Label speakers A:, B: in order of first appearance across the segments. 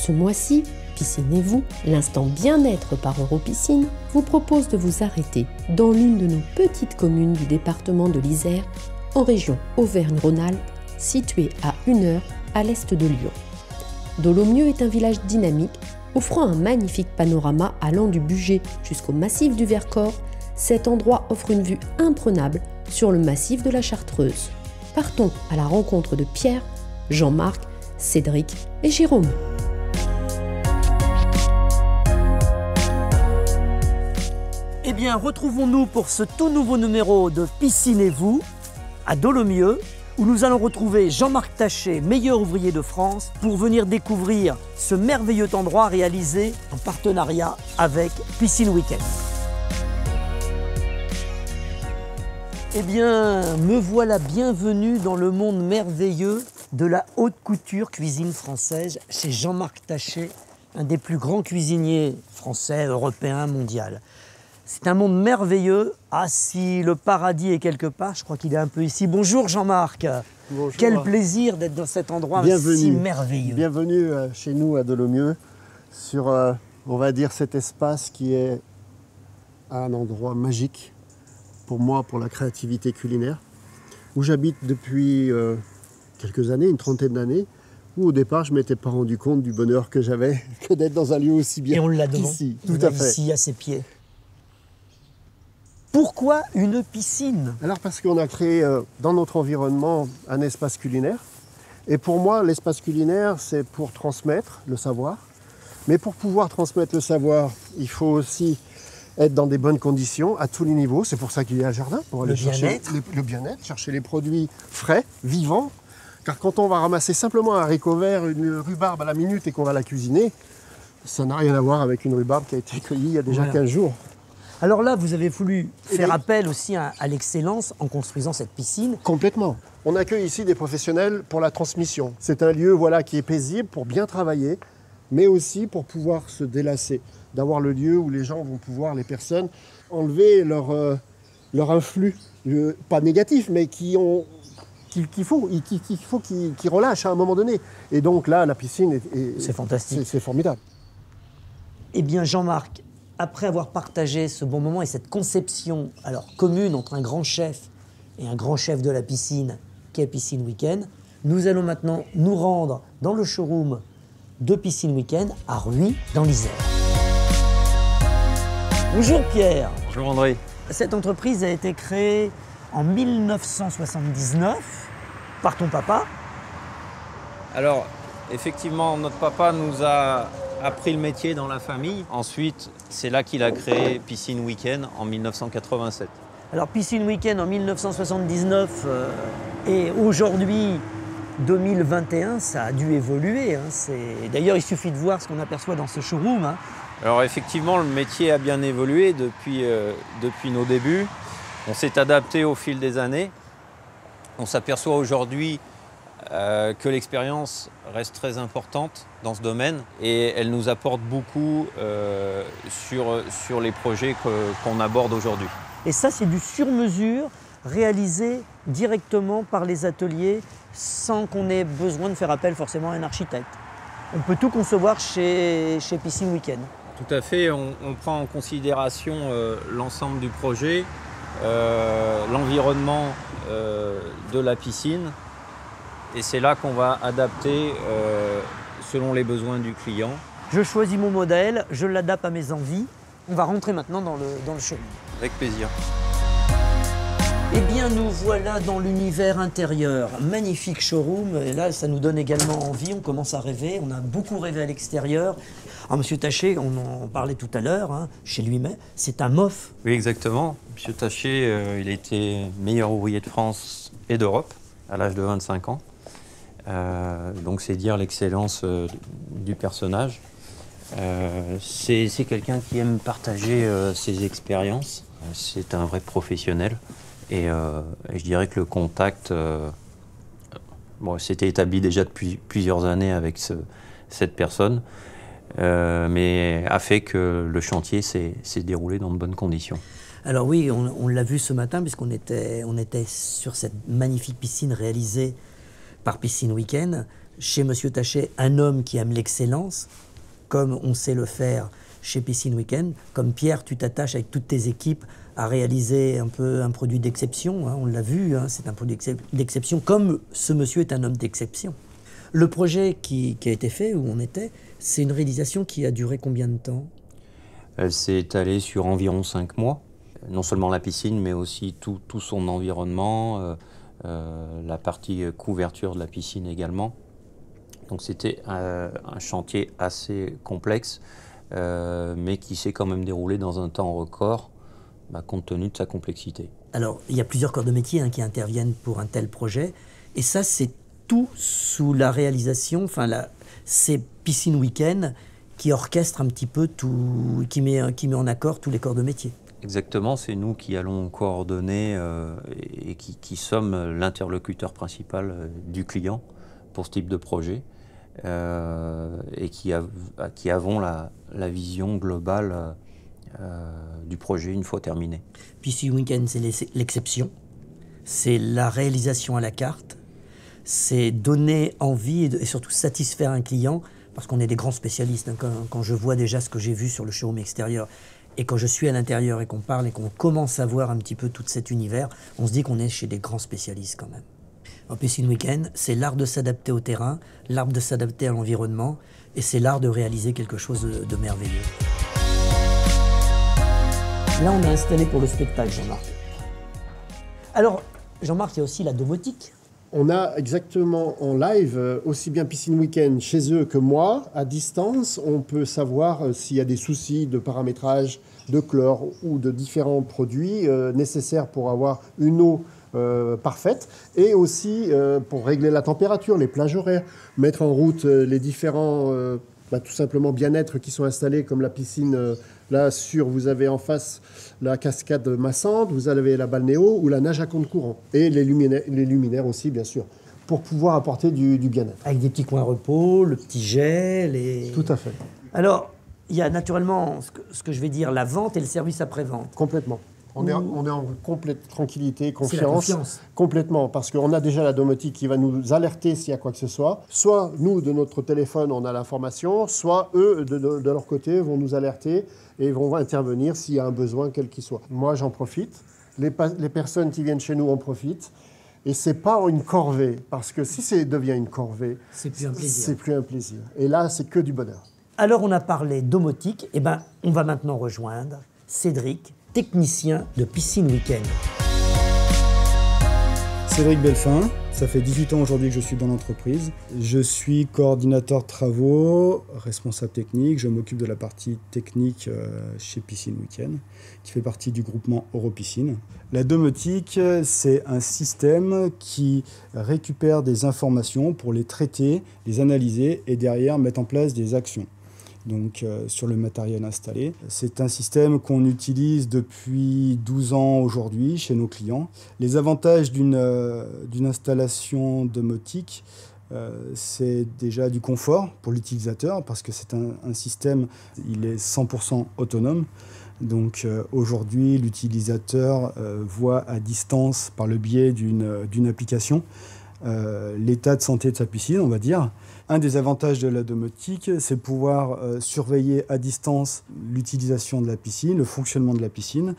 A: Ce mois-ci, Piscinez-vous, l'instant bien-être par Europiscine, vous propose de vous arrêter dans l'une de nos petites communes du département de l'Isère, en région Auvergne-Rhône-Alpes, située à 1 heure à l'est de Lyon. Dolomieu est un village dynamique, offrant un magnifique panorama allant du Bugey jusqu'au massif du Vercors. Cet endroit offre une vue imprenable sur le massif de la Chartreuse. Partons à la rencontre de Pierre, Jean-Marc, Cédric et Jérôme.
B: Eh bien, retrouvons-nous pour ce tout nouveau numéro de Piscinez-vous à Dolomieu, où nous allons retrouver Jean-Marc Taché, meilleur ouvrier de France, pour venir découvrir ce merveilleux endroit réalisé en partenariat avec Piscine Week-end. Eh bien, me voilà bienvenue dans le monde merveilleux de la haute couture cuisine française chez Jean-Marc Taché, un des plus grands cuisiniers français, européens, mondial. C'est un monde merveilleux. Ah, si le paradis est quelque part, je crois qu'il est un peu ici. Bonjour Jean-Marc.
C: Bonjour.
B: Quel plaisir d'être dans cet endroit si merveilleux.
C: Bienvenue chez nous à Dolomieu, sur, on va dire, cet espace qui est un endroit magique pour moi, pour la créativité culinaire, où j'habite depuis quelques années, une trentaine d'années, où au départ je ne m'étais pas rendu compte du bonheur que j'avais que d'être dans un lieu aussi bien.
B: Et on l'a devant,
C: ici, tout à fait.
B: Ici, à ses pieds. Pourquoi une piscine?
C: Alors parce qu'on a créé dans notre environnement un espace culinaire. Et pour moi, l'espace culinaire, c'est pour transmettre le savoir. Mais pour pouvoir transmettre le savoir, il faut aussi être dans des bonnes conditions à tous les niveaux. C'est pour ça qu'il y a un jardin, pour aller chercher le bien-être, chercher les produits frais, vivants. Car quand on va ramasser simplement un haricot vert, une rhubarbe à la minute et qu'on va la cuisiner, ça n'a rien à voir avec une rhubarbe qui a été cueillie il y a déjà 15 jours.
B: Alors là, vous avez voulu faire appel aussi à l'excellence en construisant cette piscine.
C: Complètement. On accueille ici des professionnels pour la transmission. C'est un lieu qui est paisible pour bien travailler, mais aussi pour pouvoir se délasser, d'avoir le lieu où les gens vont pouvoir, les personnes, enlever leur influx, pas négatif, mais qu'il faut qu'ils relâchent à un moment donné. Et donc là, la piscine
B: c'est fantastique.
C: C'est formidable.
B: Eh bien, Jean-Marc, après avoir partagé ce bon moment et cette conception commune entre un grand chef et un grand chef de la piscine, qu'est Piscine Week-end, nous allons maintenant nous rendre dans le showroom de Piscine Week-end à Ruy, dans l'Isère. Bonjour Pierre.
D: Bonjour André.
B: Cette entreprise a été créée en 1979 par ton papa.
D: Alors, effectivement, notre papa nous a appris le métier dans la famille. Ensuite, c'est là qu'il a créé Piscine Week-end en 1987.
B: Alors, Piscine Week-end en 1979 et aujourd'hui, 2021, ça a dû évoluer. D'ailleurs, il suffit de voir ce qu'on aperçoit dans ce showroom.
D: Alors, effectivement, le métier a bien évolué depuis nos débuts. On s'est adapté au fil des années. On s'aperçoit aujourd'hui que l'expérience reste très importante dans ce domaine et elle nous apporte beaucoup sur les projets qu'on aborde aujourd'hui.
B: Et ça, c'est du sur-mesure réalisé directement par les ateliers sans qu'on ait besoin de faire appel forcément à un architecte. On peut tout concevoir chez Piscine Week-end.
D: Tout à fait, on prend en considération l'ensemble du projet, l'environnement de la piscine. Et c'est là qu'on va adapter selon les besoins du client.
B: Je choisis mon modèle, je l'adapte à mes envies. On va rentrer maintenant dans le showroom.
D: Avec plaisir.
B: Eh bien, nous voilà dans l'univers intérieur. Magnifique showroom. Et là, ça nous donne également envie. On commence à rêver. On a beaucoup rêvé à l'extérieur. Alors, Monsieur Taché, on en parlait tout à l'heure, chez lui-même, c'est un MOF.
D: Oui, exactement. Monsieur Taché, il a été meilleur ouvrier de France et d'Europe à l'âge de 25 ans. Donc c'est dire l'excellence du personnage. C'est quelqu'un qui aime partager ses expériences. C'est un vrai professionnel. Et je dirais que le contact s'était établi déjà depuis plusieurs années avec cette personne, mais a fait que le chantier s'est déroulé dans de bonnes conditions.
B: Alors oui, on l'a vu ce matin puisqu'on était sur cette magnifique piscine réalisée par Piscine Week-end. chez Monsieur Tachet un homme qui aime l'excellence, comme on sait le faire chez Piscine Week-end. Comme Pierre, tu t'attaches avec toutes tes équipes à réaliser un peu un produit d'exception. On l'a vu, c'est un produit d'exception, comme ce monsieur est un homme d'exception. Le projet qui a été fait, où on était, c'est une réalisation qui a duré combien de temps?
D: Elle s'est étalée sur environ 5 mois. Non seulement la piscine, mais aussi tout son environnement, la partie couverture de la piscine également. Donc c'était un chantier assez complexe, mais qui s'est quand même déroulé dans un temps record, compte tenu de sa complexité.
B: Alors, il y a plusieurs corps de métier qui interviennent pour un tel projet, et ça, c'est tout sous la réalisation, c'est Piscine Week-end qui orchestre un petit peu tout, qui met en accord tous les corps de métier.
D: Exactement, c'est nous qui allons coordonner et qui sommes l'interlocuteur principal du client pour ce type de projet et qui avons la vision globale du projet une fois terminé.
B: Piscine Week-end, c'est l'exception, c'est la réalisation à la carte, c'est donner envie et surtout satisfaire un client, parce qu'on est des grands spécialistes. Quand je vois déjà ce que j'ai vu sur le showroom extérieur, et quand je suis à l'intérieur et qu'on parle et qu'on commence à voir un petit peu tout cet univers, on se dit qu'on est chez des grands spécialistes quand même. En Piscine Week-end, c'est l'art de s'adapter au terrain, l'art de s'adapter à l'environnement, et c'est l'art de réaliser quelque chose de merveilleux. Là, on a installé pour le spectacle, Jean-Marc. Alors, Jean-Marc, il y a aussi la domotique.
C: On a exactement en live, aussi bien Piscine Week-end chez eux que moi, à distance. On peut savoir s'il y a des soucis de paramétrage, de chlore ou de différents produits nécessaires pour avoir une eau parfaite. Et aussi pour régler la température, les plages horaires, mettre en route les différents tout simplement bien-être qui sont installés, comme la piscine là vous avez en face la cascade massante, vous avez la balnéo ou la nage à compte courant. Et les luminaires aussi, bien sûr, pour pouvoir apporter du bien-être.
B: Avec des petits coins repos, le petit gel et...
C: Tout à fait.
B: Alors, il y a naturellement ce que je vais dire, la vente et le service après-vente.
C: Complètement. On est en complète tranquillité, confiance.
B: C'est la confiance.
C: Complètement, parce qu'on a déjà la domotique qui va nous alerter s'il y a quoi que ce soit. Soit nous, de notre téléphone, on a l'information, soit eux, de leur côté, vont nous alerter et vont intervenir s'il y a un besoin, quel qu'il soit. Moi, j'en profite. Les personnes qui viennent chez nous en profitent. Et ce n'est pas une corvée, parce que si ça devient une corvée,
B: c'est plus un plaisir.
C: C'est plus un plaisir. Et là, c'est que du bonheur.
B: Alors, on a parlé domotique. On va maintenant rejoindre Cédric, technicien de Piscine Week-end.
E: Cédric Belfin, ça fait 18 ans aujourd'hui que je suis dans l'entreprise. Je suis coordinateur travaux, responsable technique. Je m'occupe de la partie technique chez Piscine Week-end, qui fait partie du groupement Europiscine. La domotique, c'est un système qui récupère des informations pour les traiter, les analyser et derrière mettre en place des actions. Donc, sur le matériel installé. C'est un système qu'on utilise depuis 12 ans aujourd'hui chez nos clients. Les avantages d'une installation domotique, c'est déjà du confort pour l'utilisateur parce que c'est un système, il est 100% autonome. Donc aujourd'hui, l'utilisateur voit à distance, par le biais d'une application, l'état de santé de sa piscine, on va dire. Un des avantages de la domotique, c'est pouvoir surveiller à distance l'utilisation de la piscine, le fonctionnement de la piscine,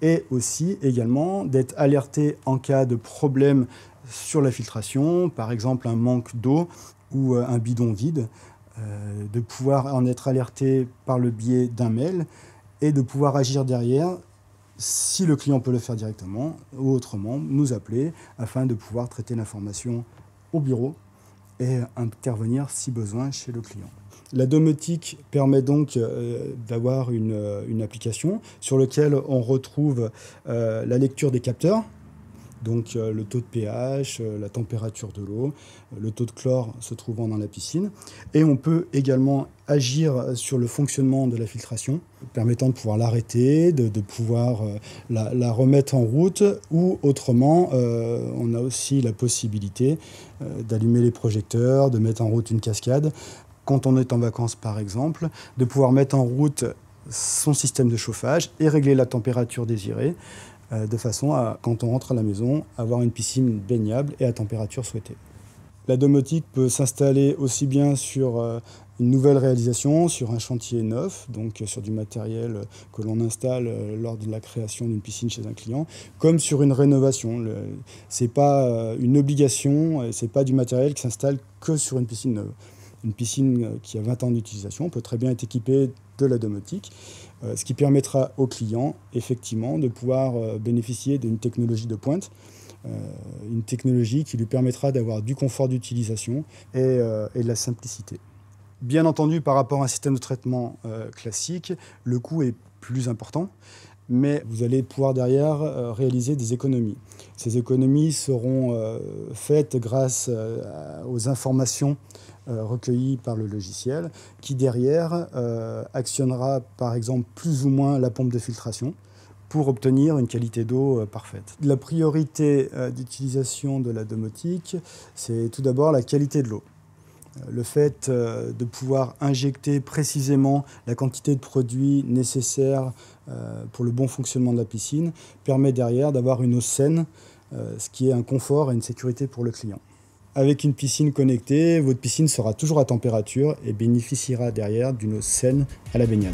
E: et aussi également d'être alerté en cas de problème sur la filtration, par exemple un manque d'eau ou un bidon vide, de pouvoir en être alerté par le biais d'un mail et de pouvoir agir derrière, si le client peut le faire directement ou autrement, nous appeler afin de pouvoir traiter l'information au bureau et intervenir si besoin chez le client. La domotique permet donc d'avoir une application sur laquelle on retrouve la lecture des capteurs, donc le taux de pH, la température de l'eau, le taux de chlore se trouvant dans la piscine. Et on peut également agir sur le fonctionnement de la filtration, permettant de pouvoir l'arrêter, de pouvoir la remettre en route, ou autrement, on a aussi la possibilité d'allumer les projecteurs, de mettre en route une cascade. Quand on est en vacances, par exemple, de pouvoir mettre en route son système de chauffage et régler la température désirée, de façon à, quand on rentre à la maison, avoir une piscine baignable et à température souhaitée. La domotique peut s'installer aussi bien sur une nouvelle réalisation, sur un chantier neuf, donc sur du matériel que l'on installe lors de la création d'une piscine chez un client, comme sur une rénovation. Ce n'est pas une obligation, ce n'est pas du matériel qui s'installe que sur une piscine neuve. Une piscine qui a 20 ans d'utilisation peut très bien être équipée de la domotique, ce qui permettra au client effectivement de pouvoir bénéficier d'une technologie de pointe, une technologie qui lui permettra d'avoir du confort d'utilisation et de la simplicité. Bien entendu, par rapport à un système de traitement classique, le coût est plus important, mais vous allez pouvoir derrière réaliser des économies. Ces économies seront faites grâce aux informations recueillies par le logiciel, qui derrière actionnera par exemple plus ou moins la pompe de filtration pour obtenir une qualité d'eau parfaite. La priorité d'utilisation de la domotique, c'est tout d'abord la qualité de l'eau. Le fait de pouvoir injecter précisément la quantité de produits nécessaires pour le bon fonctionnement de la piscine permet derrière d'avoir une eau saine, ce qui est un confort et une sécurité pour le client. Avec une piscine connectée, votre piscine sera toujours à température et bénéficiera derrière d'une eau saine à la baignade.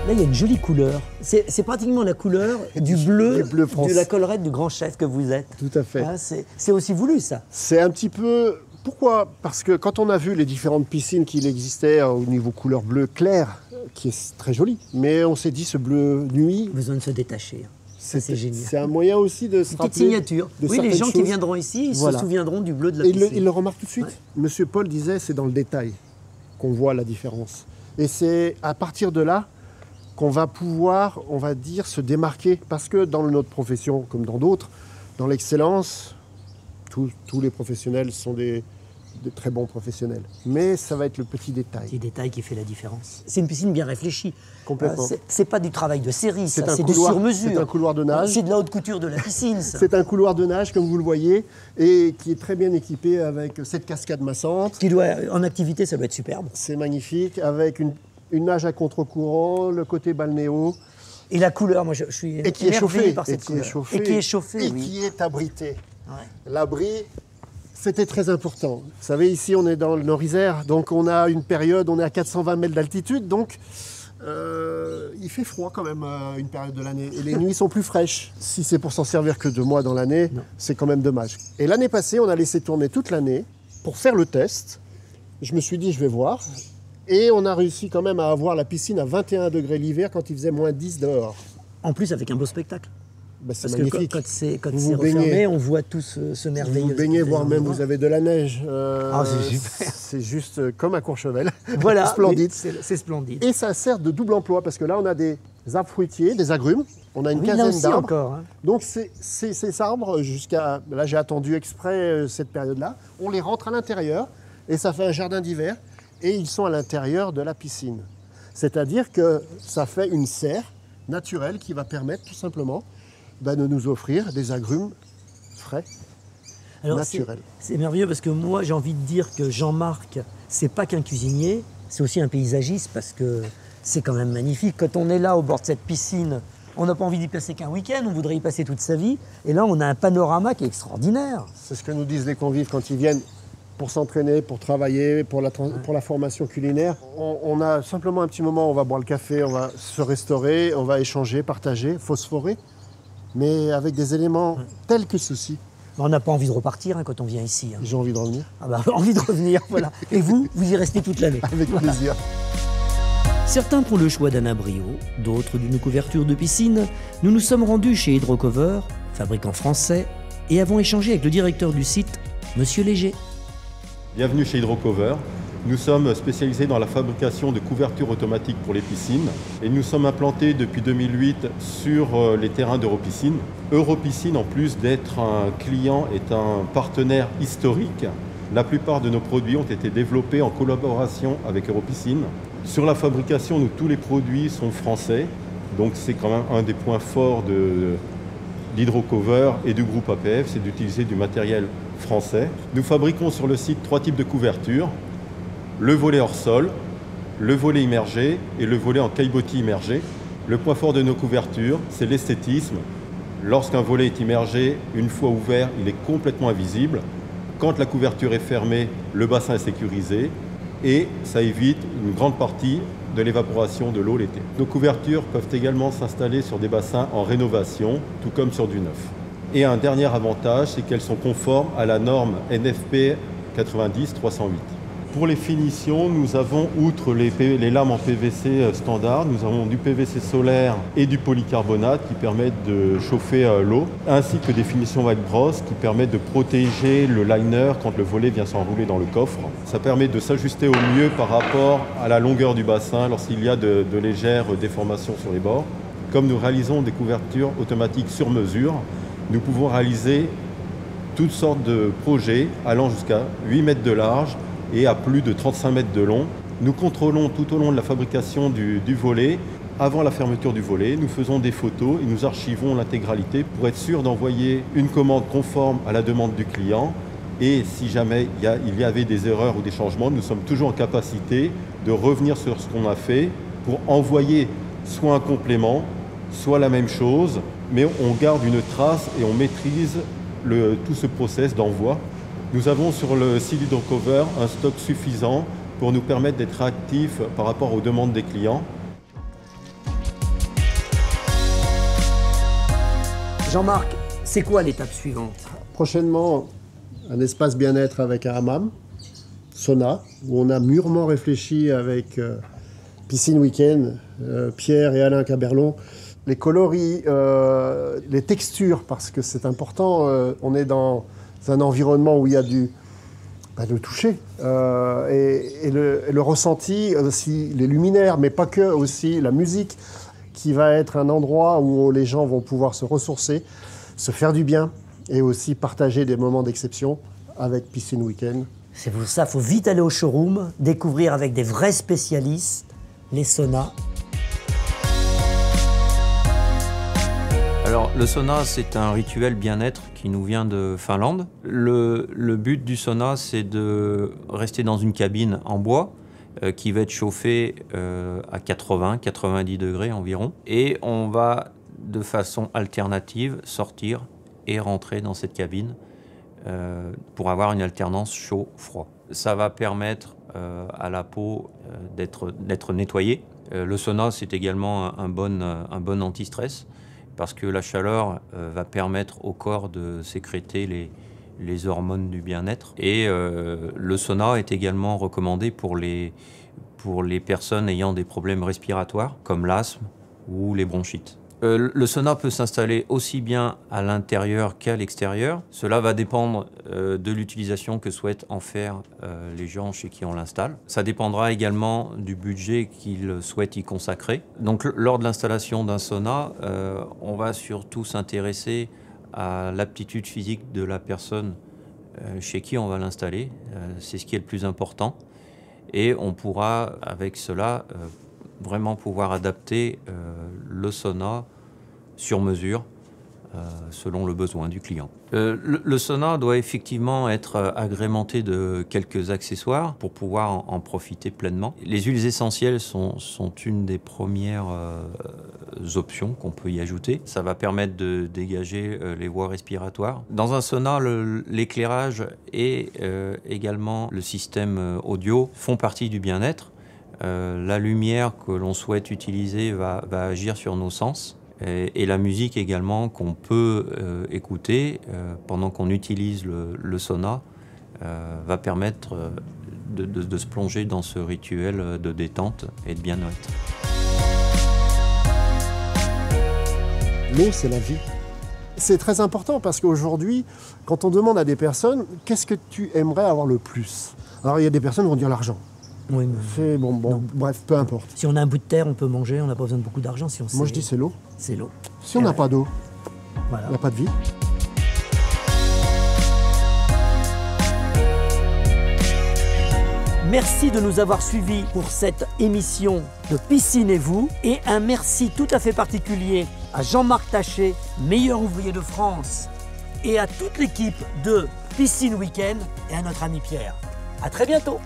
B: Là, il y a une jolie couleur. C'est pratiquement la couleur du bleu de la collerette du grand chef que vous êtes.
C: Tout à fait.
B: Ah, c'est aussi voulu, ça.
C: C'est un petit peu... Pourquoi? Parce que quand on a vu les différentes piscines qu'il existait au niveau couleur bleu clair, qui est très joli, mais on s'est dit ce bleu nuit...
B: Besoin de se détacher. C'est génial.
C: C'est un moyen aussi de se rappeler...
B: Petite signature. Oui, les gens qui viendront ici, ils se souviendront du bleu de la piscine.
C: Ils le remarquent tout de suite. Ouais. Monsieur Paul disait, c'est dans le détail qu'on voit la différence. Et c'est à partir de là qu'on va pouvoir, on va dire, se démarquer. Parce que dans notre profession, comme dans d'autres, dans l'excellence, tous les professionnels sont des très bons professionnels. Mais ça va être le petit détail.
B: Petit détail qui fait la différence. C'est une piscine bien réfléchie.
C: Complètement.
B: C'est pas du travail de série, c'est
C: du
B: sur-mesure.
C: C'est un couloir de nage.
B: C'est de la haute couture de la piscine, ça.
C: C'est un couloir de nage, comme vous le voyez, et qui est très bien équipé avec cette cascade massante.
B: En activité, ça doit être superbe.
C: C'est magnifique, avec une nage à contre-courant, le côté balnéo.
B: Et la couleur, moi je suis émerveillé par cette couleur.
C: Et qui est chauffée. Et qui est abritée. Ouais. L'abri, c'était très important. Vous savez, ici, on est dans le Nord-Isère, donc on a une période, on est à 420 mètres d'altitude, donc il fait froid quand même une période de l'année. Et les nuits sont plus fraîches. Si c'est pour s'en servir que 2 mois dans l'année, c'est quand même dommage. Et l'année passée, on a laissé tourner toute l'année pour faire le test. Je me suis dit, je vais voir. Et on a réussi quand même à avoir la piscine à 21 degrés l'hiver quand il faisait moins 10 dehors.
B: En plus, avec un beau spectacle.
C: Bah, c'est magnifique.
B: Quand c'est refermé, on voit tout ce merveilleux.
C: Vous vous baignez, voire même vous avez de la neige.
B: C'est super.
C: C'est juste comme à Courchevel.
B: Voilà,
C: splendide.
B: C'est splendide.
C: Et ça sert de double emploi parce que là, on a des arbres fruitiers, des agrumes. On a une quinzaine d'arbres.
B: Encore, hein.
C: Donc ces arbres, jusqu'à... Là, j'ai attendu exprès cette période-là. On les rentre à l'intérieur et ça fait un jardin d'hiver. Et ils sont à l'intérieur de la piscine. C'est-à-dire que ça fait une serre naturelle qui va permettre tout simplement de nous offrir des agrumes frais, naturels.
B: C'est merveilleux parce que moi j'ai envie de dire que Jean-Marc, c'est pas qu'un cuisinier, c'est aussi un paysagiste parce que c'est quand même magnifique. Quand on est là au bord de cette piscine, on n'a pas envie d'y passer qu'un week-end, on voudrait y passer toute sa vie. Et là on a un panorama qui est extraordinaire.
C: C'est ce que nous disent les convives quand ils viennent pour s'entraîner, pour travailler, pour la formation culinaire. On a simplement un petit moment, on va boire le café, on va se restaurer, on va échanger, partager, phosphorer, mais avec des éléments tels que ceux-ci.
B: On n'a pas envie de repartir quand on vient ici.
C: J'ai envie de revenir.
B: Ah bah, envie de revenir, voilà. Et vous y restez toute l'année.
C: Avec plaisir.
B: Certains font le choix d'un abrio, d'autres d'une couverture de piscine. Nous nous sommes rendus chez Hydrocover, fabricant français, et avons échangé avec le directeur du site, Monsieur Léger.
F: Bienvenue chez Hydrocover. Nous sommes spécialisés dans la fabrication de couvertures automatiques pour les piscines et nous sommes implantés depuis 2008 sur les terrains d'Europiscine. Europiscine, en plus d'être un client, est un partenaire historique. La plupart de nos produits ont été développés en collaboration avec Europiscine. Sur la fabrication, tous les produits sont français, donc c'est quand même un des points forts d'Hydrocover et du groupe APF, c'est d'utiliser du matériel français. Nous fabriquons sur le site 3 types de couvertures, le volet hors sol, le volet immergé et le volet en caillebotis immergé. Le point fort de nos couvertures, c'est l'esthétisme Lorsqu'un volet est immergé, une fois ouvert, il est complètement invisible. Quand la couverture est fermée, le bassin est sécurisé et ça évite une grande partie de l'évaporation de l'eau l'été. Nos couvertures peuvent également s'installer sur des bassins en rénovation, tout comme sur du neuf. Et un dernier avantage, c'est qu'elles sont conformes à la norme NFP 90-308. Pour les finitions, nous avons, outre les lames en PVC standard, nous avons du PVC solaire et du polycarbonate qui permettent de chauffer l'eau, ainsi que des finitions white bross qui permettent de protéger le liner quand le volet vient s'enrouler dans le coffre. Ça permet de s'ajuster au mieux par rapport à la longueur du bassin lorsqu'il y a de légères déformations sur les bords. Comme nous réalisons des couvertures automatiques sur mesure, nous pouvons réaliser toutes sortes de projets allant jusqu'à 8 mètres de large et à plus de 35 mètres de long. Nous contrôlons tout au long de la fabrication du volet. Avant la fermeture du volet, nous faisons des photos et nous archivons l'intégralité pour être sûr d'envoyer une commande conforme à la demande du client. Et si jamais il y avait des erreurs ou des changements, nous sommes toujours en capacité de revenir sur ce qu'on a fait pour envoyer soit un complément, soit la même chose, mais on garde une trace et on maîtrise tout ce process d'envoi. Nous avons sur le site d'Hydrocover un stock suffisant pour nous permettre d'être réactifs par rapport aux demandes des clients.
B: Jean-Marc, c'est quoi l'étape suivante?
C: Prochainement, un espace bien-être avec un hammam, sauna, où on a mûrement réfléchi avec Piscine Week-end, Pierre et Alain Caberlon. Les coloris, les textures, parce que c'est important, on est dans un environnement où il y a le toucher et le ressenti, aussi les luminaires, mais pas que, aussi la musique, qui va être un endroit où les gens vont pouvoir se ressourcer, se faire du bien et aussi partager des moments d'exception avec Piscine Week-end.
B: C'est pour ça, il faut vite aller au showroom, découvrir avec des vrais spécialistes les saunas.
D: Alors, le sauna, c'est un rituel bien-être qui nous vient de Finlande. Le but du sauna, c'est de rester dans une cabine en bois qui va être chauffée à 80-90 degrés environ. Et on va, de façon alternative, sortir et rentrer dans cette cabine pour avoir une alternance chaud-froid. Ça va permettre à la peau d'être nettoyée. Le sauna, c'est également un bon anti-stress, parce que la chaleur va permettre au corps de sécréter les hormones du bien-être. Et le sauna est également recommandé pour les personnes ayant des problèmes respiratoires, comme l'asthme ou les bronchites. Le sauna peut s'installer aussi bien à l'intérieur qu'à l'extérieur. Cela va dépendre de l'utilisation que souhaitent en faire les gens chez qui on l'installe. Ça dépendra également du budget qu'ils souhaitent y consacrer. Donc lors de l'installation d'un sauna, on va surtout s'intéresser à l'aptitude physique de la personne chez qui on va l'installer. C'est ce qui est le plus important. Et on pourra, avec cela, vraiment pouvoir adapter le sauna sur mesure selon le besoin du client. Le sauna doit effectivement être agrémenté de quelques accessoires pour pouvoir en profiter pleinement. Les huiles essentielles sont une des premières options qu'on peut y ajouter. Ça va permettre de dégager les voies respiratoires. Dans un sauna, l'éclairage et également le système audio font partie du bien-être. La lumière que l'on souhaite utiliser va agir sur nos sens et la musique également qu'on peut écouter pendant qu'on utilise le sauna va permettre de se plonger dans ce rituel de détente et de bien-être.
C: L'eau, c'est la vie. C'est très important parce qu'aujourd'hui, quand on demande à des personnes « qu'est-ce que tu aimerais avoir le plus ?» Alors il y a des personnes qui vont dire l'argent.
B: Oui, mais
C: C'est bon, bref, peu importe.
B: si on a un bout de terre, on peut manger, on n'a pas besoin de beaucoup d'argent. Si on
C: Moi je dis c'est l'eau.
B: c'est l'eau.
C: Si on n'a pas d'eau,
B: Voilà.
C: il n'y a pas de vie.
B: Merci de nous avoir suivis pour cette émission de Piscine et vous. Et un merci tout à fait particulier à Jean-Marc Taché, meilleur ouvrier de France, et à toute l'équipe de Piscine Week-end et à notre ami Pierre. À très bientôt.